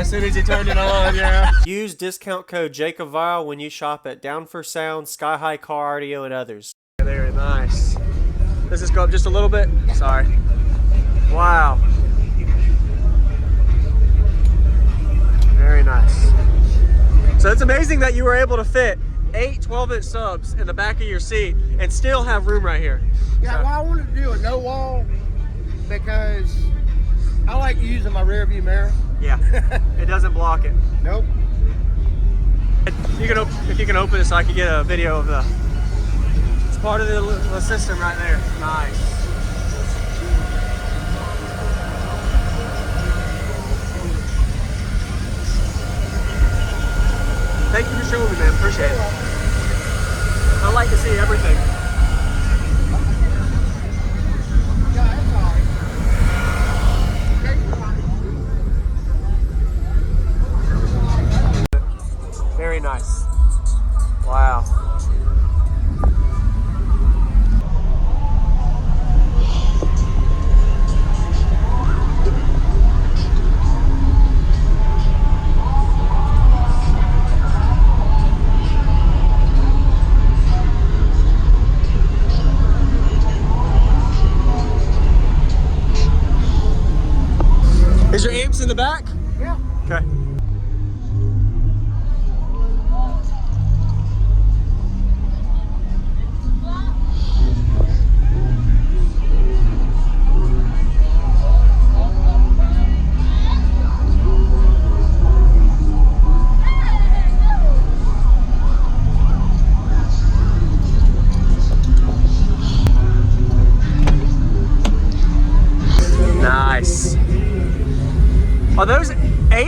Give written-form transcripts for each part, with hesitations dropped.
As soon as you turned it on, yeah. Use discount code JACOBVILE when you shop at Down for Sound, Sky High Car Audio, and others. Very nice. Let's just go up just a little bit. Sorry. Wow. Very nice. So it's amazing that you were able to fit 8 12-inch subs in the back of your seat and still have room right here. Yeah, well, I wanted to do a no wall because I like using my rear view mirror. Yeah, it doesn't block it. Nope. If you can open it so I can get a video of the. It's part of the system right there. Nice. Thank you for showing me, man. Appreciate it. I like to see everything. Very nice. Wow. Is your amps in the back? Yeah. Okay. Nice. Are those 8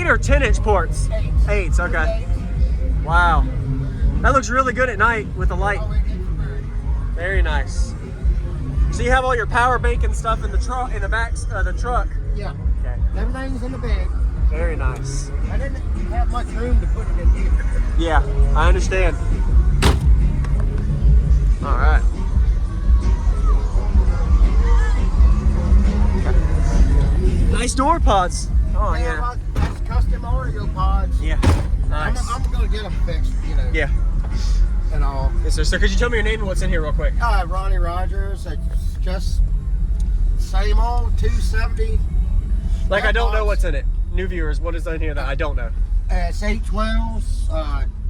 or 10-inch ports? 8s, okay. Wow. That looks really good at night with the light. Very nice. So you have all your power bank and stuff in the truck, in the back of the truck? Yeah. Okay. Everything's in the bed. Very nice. I didn't have much room to put it in here. Yeah, I understand. All right. Nice door pods. Oh yeah. That's custom audio pods. Yeah. Nice. I'm gonna get them fixed, you know. Yeah. And all. Yes, sir. So could you tell me your name and what's in here real quick? Ronny Rogers. It's just same old 270. Like I don't know what's in it. New viewers, what is in here that I don't know? It's 812s,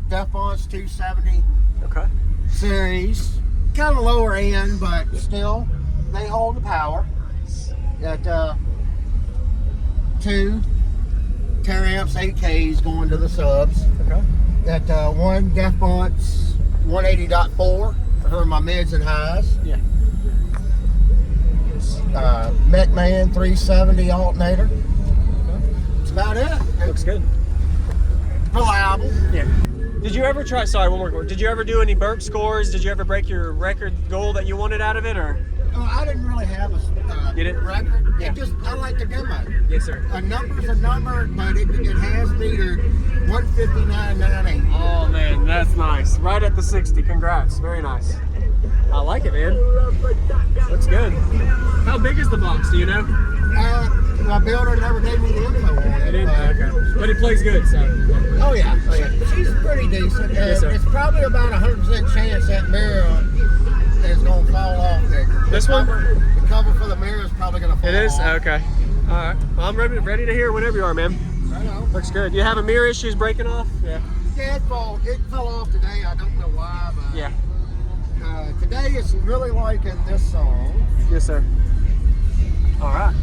Defons 270 Okay. series. Kind of lower end, but still they hold the power. Got 2 teraamps 8Ks going to the subs. Okay. Got one Defons 180.4 for my mids and highs. Yeah. Metman 370 alternator. That's about it. Looks good. Reliable. Yeah. Did you ever try, sorry, one more. Did you ever do any burp scores? Did you ever break your record goal that you wanted out of it, or? I didn't really have a You didn't? record. Yeah. I like the demo. Yes, sir. A number's a number, but it has metered 159.98. Oh man, that's nice. Right at the 60. Congrats. Very nice. I like it, man. Looks good. How big is the box? Do you know? My builder never gave me the info on it. It didn't? Okay. But it plays good, so. Oh yeah. She's pretty decent. Yes, sir. It's probably about 100% chance that mirror is going to fall off there. This one? The cover for the mirror is probably going to fall off. It is? Okay. All right. Well, I'm ready to hear whenever you are, man. I know. Looks good. You having mirror issues breaking off? Yeah. Yeah, it fell off today. I don't know why, but Yeah. Today it's really liking this song. Yes, sir. All right.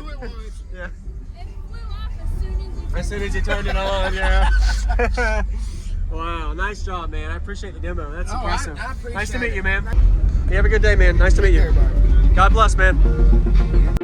knew it was. Yeah. It flew off As soon as you turned it on, yeah. Wow, nice job, man. I appreciate the demo. That's impressive. I appreciate Nice to meet it. you, man. You have a good day, man. Nice to meet you. Everybody. God bless, man.